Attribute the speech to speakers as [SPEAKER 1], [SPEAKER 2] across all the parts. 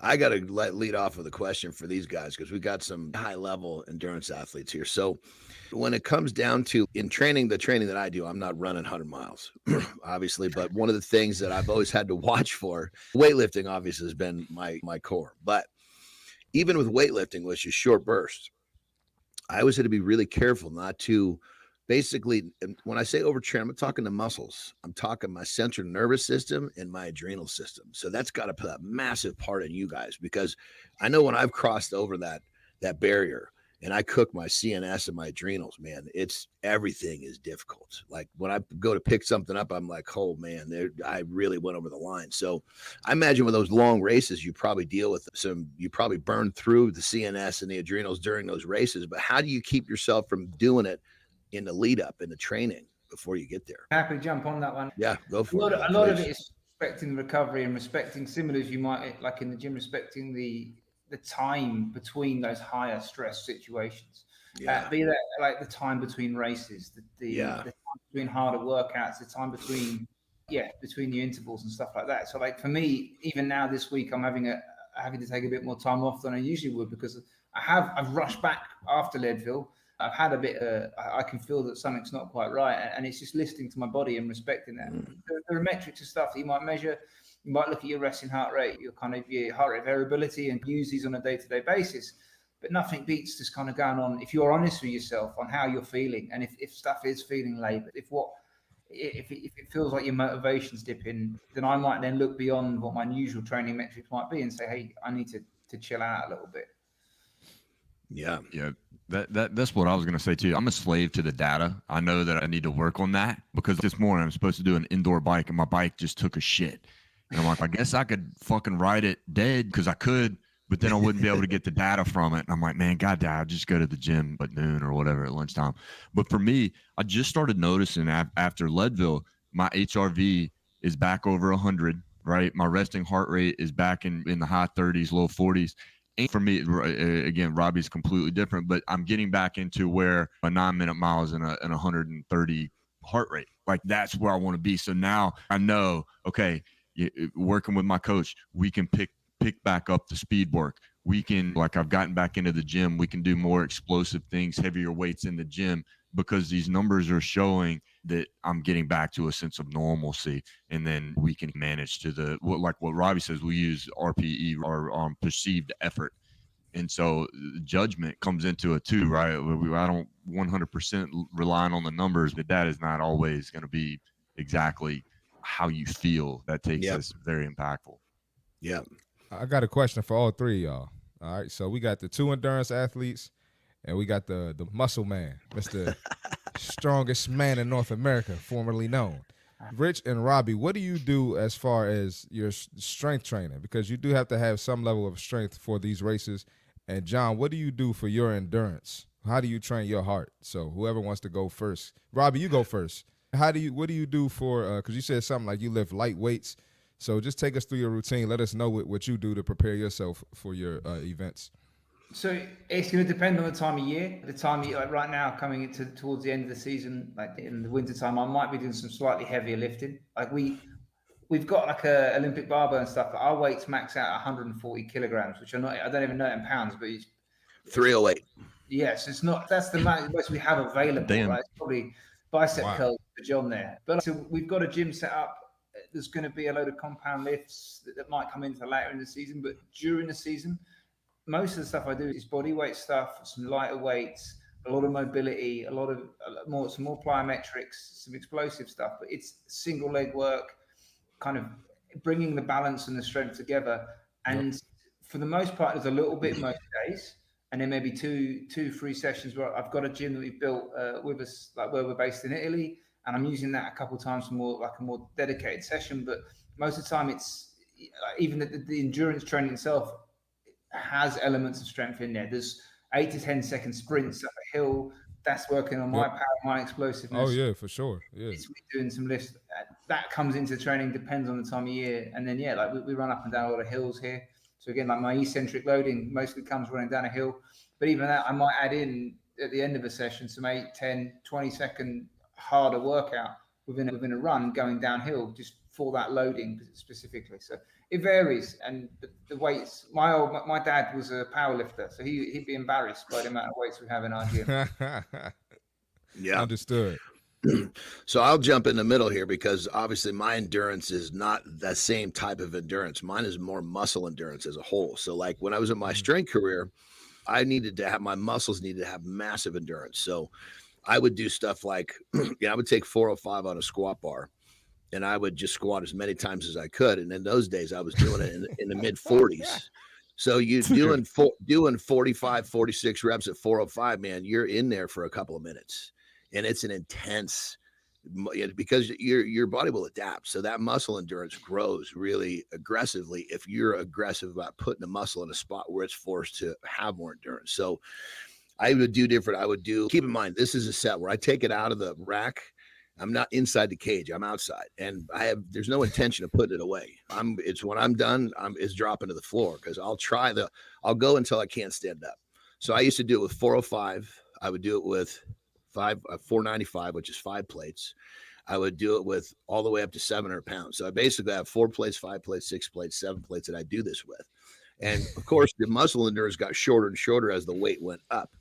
[SPEAKER 1] I got to lead off with a question for these guys because we got some high level endurance athletes here. So, when it comes down to in training, the training that I do, I'm not running 100 miles, obviously. But one of the things that I've always had to watch for weightlifting, obviously, has been my core. But even with weightlifting, which is short bursts, I always had to be really careful not to basically, when I say overtrain, I'm talking the muscles. I'm talking my central nervous system and my adrenal system. So that's got to play a massive part in you guys because I know when I've crossed over that barrier and I cook my CNS and my adrenals, man, it's everything is difficult. Like when I go to pick something up, I'm like, oh man, I really went over the line. So I imagine with those long races, you probably deal with you probably burn through the CNS and the adrenals during those races. But how do you keep yourself from doing it in the lead up in the training before you get there?
[SPEAKER 2] Happy to jump on that one.
[SPEAKER 1] Yeah, go for it, man,
[SPEAKER 2] A lot of
[SPEAKER 1] please.
[SPEAKER 2] it is respecting the recovery and respecting, similar as you might like in the gym, respecting the time between those higher stress situations.
[SPEAKER 1] Yeah,
[SPEAKER 2] Be that like the time between races,
[SPEAKER 1] yeah,
[SPEAKER 2] the time between harder workouts, the time between between the intervals and stuff like that. So like for me, even now this week, having to take a bit more time off than I usually would because I've rushed back after Leadville. I've had a bit. I can feel that something's not quite right, and it's just listening to my body and respecting that. There are metrics and stuff that you might measure. You might look at your resting heart rate, your heart rate variability, and use these on a day-to-day basis. But nothing beats just kind of going on. If you're honest with yourself on how you're feeling, and if stuff is feeling laboured, if it feels like your motivation's dipping, then I might then look beyond what my usual training metrics might be and say, hey, I need to chill out a little bit.
[SPEAKER 1] yeah,
[SPEAKER 3] Yeah, that's what I was gonna say too. I'm a slave to the data. I know that I need to work on that because this morning I'm supposed to do an indoor bike and my bike just took a shit. And I'm like, I guess I could fucking ride it dead because I could, but then I wouldn't be able to get the data from it. And I'm like, man, goddamn, I'll just go to the gym at noon or whatever at lunchtime. But for me, I just started noticing after Leadville, my HRV is back over 100, right? My resting heart rate is back in the high 30s, low 40s. And for me, again, Robbie's completely different, but I'm getting back into where a 9 minute mile is in a 130 heart rate. Like that's where I want to be. So now I know, okay, working with my coach, we can pick back up the speed work. We can, like I've gotten back into the gym, we can do more explosive things, heavier weights in the gym because these numbers are showing that I'm getting back to a sense of normalcy. And then we can manage to like what Robbie says, we use RPE or perceived effort. And so judgment comes into it too, right? I don't 100% relying on the numbers, but that is not always going to be exactly how you feel.
[SPEAKER 1] yep,
[SPEAKER 3] That's very impactful.
[SPEAKER 1] yep.
[SPEAKER 4] I got a question for all three of y'all. All right, so we got the two endurance athletes, and we got the muscle man, Mr. Strongest Man in North America, formerly known. Rich and Robbie, what do you do as far as your strength training? Because you do have to have some level of strength for these races. And John, what do you do for your endurance? How do you train your heart? So whoever wants to go first, Robbie, you go first. What do you do for? Because you said something like you lift light weights. So just take us through your routine. Let us know what you do to prepare yourself for your events.
[SPEAKER 2] So it's going to depend on the time of year. The time of year, like right now, coming into towards the end of the season, like in the winter time, I might be doing some slightly heavier lifting. Like we've got like a Olympic barbell and stuff, but our weights max out 140 kilograms, which I don't even know it in pounds, but it's
[SPEAKER 1] 308.
[SPEAKER 2] yes, it's not. That's the most we have available,
[SPEAKER 3] Damn.
[SPEAKER 2] right? It's probably bicep
[SPEAKER 4] Wow.
[SPEAKER 2] curls for John there. But so we've got a gym set up. There's going to be a load of compound lifts that might come into later in the season, but during the season most of the stuff I do is body weight stuff, some lighter weights, a lot of mobility, some more plyometrics, some explosive stuff. But it's single leg work, kind of bringing the balance and the strength together.
[SPEAKER 4] Yep.
[SPEAKER 2] And for the most part, there's a little bit most days, and then maybe two, 3 sessions where I've got a gym that we've built with us, like where we're based in Italy, and I'm using that a couple of times for a more dedicated session. But most of the time, it's even the endurance training itself has elements of strength in there. There's 8 to 10 second sprints up a hill. That's working on my
[SPEAKER 4] Yep.
[SPEAKER 2] power, my
[SPEAKER 4] Oh
[SPEAKER 2] explosiveness.
[SPEAKER 4] yeah, for sure. Yeah.
[SPEAKER 2] It's me doing some lifts. That comes into training, depends on the time of year. And then, like we run up and down a lot of hills here. So again, like my eccentric loading mostly comes running down a hill. But even that, I might add in at the end of a session some 8, 10, 20-second harder workout within a run going downhill just for that loading specifically. So It varies, and the weights. My dad was a power lifter, so he'd be embarrassed by the amount of weights we have in our gym.
[SPEAKER 1] Yeah.
[SPEAKER 4] Understood.
[SPEAKER 1] So I'll jump in the middle here because obviously my endurance is not the same type of endurance. Mine is more muscle endurance as a whole. So like when I was in my strength career, I needed to have my muscles needed to have massive endurance. So I would do stuff like, I would take 405 on a squat bar and I would just squat as many times as I could. And in those days I was doing it in the mid 40s. So you doing 45, 46 reps at 405, man, you're in there for a couple of minutes. And it's an intense, because your body will adapt. So that muscle endurance grows really aggressively if you're aggressive about putting the muscle in a spot where it's forced to have more endurance. So I would do different. Keep in mind, this is a set where I take it out of the rack. I'm not inside the cage. I'm outside, and there's no intention of putting it away. It's when I'm done, it's dropping to the floor because I'll go until I can't stand up. So I used to do it with 405. I would do it with 495, which is 5 plates. I would do it with all the way up to 700 pounds. So I basically have 4 plates, 5 plates, 6 plates, 7 plates that I do this with. And of course, the muscle endurance got shorter and shorter as the weight went up.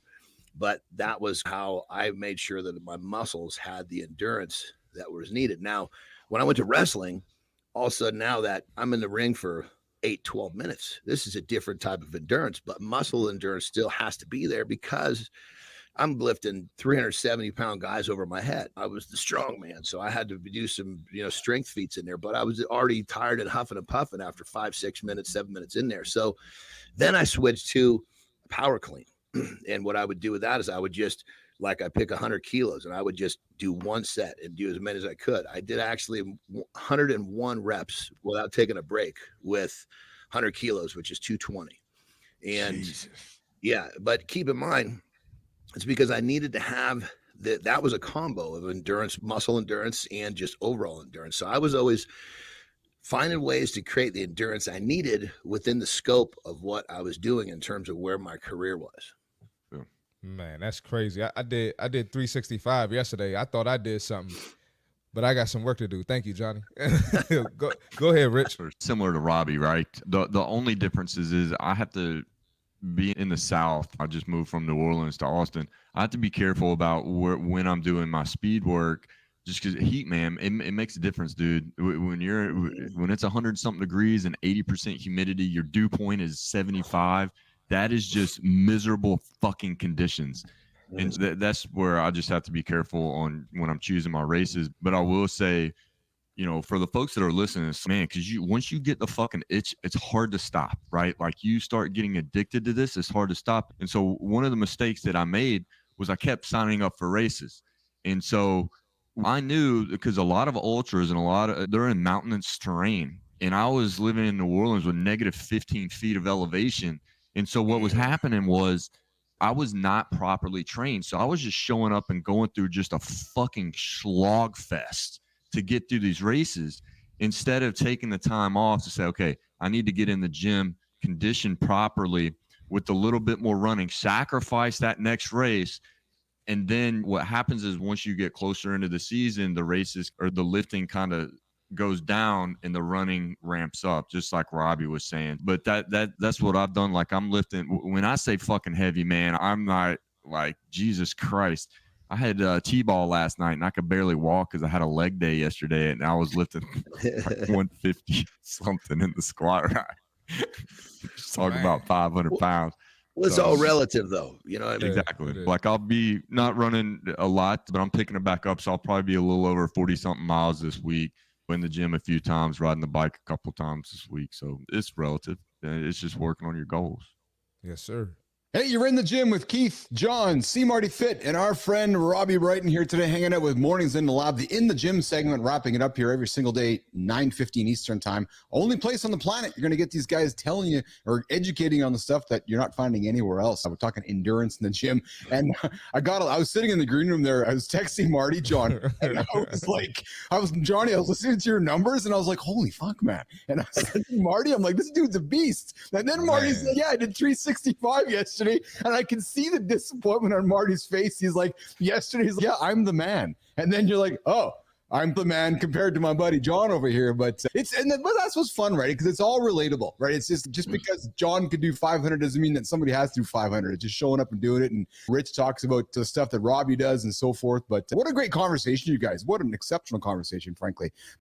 [SPEAKER 1] But that was how I made sure that my muscles had the endurance that was needed. Now, when I went to wrestling, all of a sudden now that I'm in the ring for 8, 12 minutes, this is a different type of endurance, but muscle endurance still has to be there because I'm lifting 370-pound guys over my head. I was the strongman, so I had to do some, strength feats in there, but I was already tired and huffing and puffing after 5, 6 minutes, 7 minutes in there. So then I switched to power clean. And what I would do with that is I would just, I pick 100 kilos and I would just do one set and do as many as I could. I did actually 101 reps without taking a break with 100 kilos, which is 220. And Jesus. Yeah, but keep in mind, it's because I needed to have that was a combo of endurance, muscle endurance, and just overall endurance. So I was always finding ways to create the endurance I needed within the scope of what I was doing in terms of where my career was.
[SPEAKER 4] Man, that's crazy. I did 365 yesterday. I thought I did something, but I got some work to do. Thank you, Johnny. Go ahead, Rich.
[SPEAKER 3] Similar to Robbie, right? The only difference is I have to be in the South. I just moved from New Orleans to Austin. I have to be careful about when I'm doing my speed work, just because heat, man, it makes a difference, dude. When it's 100-something degrees and 80% humidity, your dew point is 75. That is just miserable fucking conditions. And that's where I just have to be careful on when I'm choosing my races. But I will say, for the folks that are listening, man, because once you get the fucking itch, it's hard to stop, right? Like you start getting addicted to this, it's hard to stop. And so one of the mistakes that I made was I kept signing up for races. And so I knew, because a lot of ultras and they're in mountainous terrain. And I was living in New Orleans with negative 15 feet of elevation. And so what was happening was I was not properly trained. So I was just showing up and going through just a fucking slog fest to get through these races instead of taking the time off to say, okay, I need to get in the gym, condition properly with a little bit more running, sacrifice that next race. And then what happens is once you get closer into the season, the races or the lifting kind of goes down and the running ramps up, just like Robbie was saying. But that's what I've done. Like I'm lifting. When I say fucking heavy, man, I'm not like Jesus Christ. I had T-ball last night and I could barely walk because I had a leg day yesterday and I was lifting like 150 something in the squat rack. Just talking about 500 pounds.
[SPEAKER 1] Well, it's all relative, though. You know what I mean?
[SPEAKER 3] Exactly. Like I'll be not running a lot, but I'm picking it back up. So I'll probably be a little over 40-something miles this week. In the gym a few times, riding the bike a couple times this week. So it's relative. It's just working on your goals.
[SPEAKER 4] Yes, sir.
[SPEAKER 5] Hey, you're in the gym with Keith, John, C. Marty Fit, and our friend Robbie Brighton here today, hanging out with Mornings in the Lab, the In the Gym segment, wrapping it up here every single day, 9:15 Eastern time. Only place on the planet you're going to get these guys telling you or educating on the stuff that you're not finding anywhere else. We're talking endurance in the gym. And I was sitting in the green room there. I was texting Marty, John, and I was listening to your numbers, and I was like, holy fuck, man. And I was like, Marty, I'm like, this dude's a beast. And then Marty said, yeah, I did 365 yesterday. And I can see the disappointment on Marty's face. He's like, yeah, I'm the man. And then you're like, oh, I'm the man compared to my buddy John over here, but but that's what's fun, right? Because it's all relatable, right? It's just because John could do 500 doesn't mean that somebody has to do 500. It's just showing up and doing it. And Rich talks about the stuff that Robbie does and so forth. But what a great conversation, you guys. What an exceptional conversation, frankly.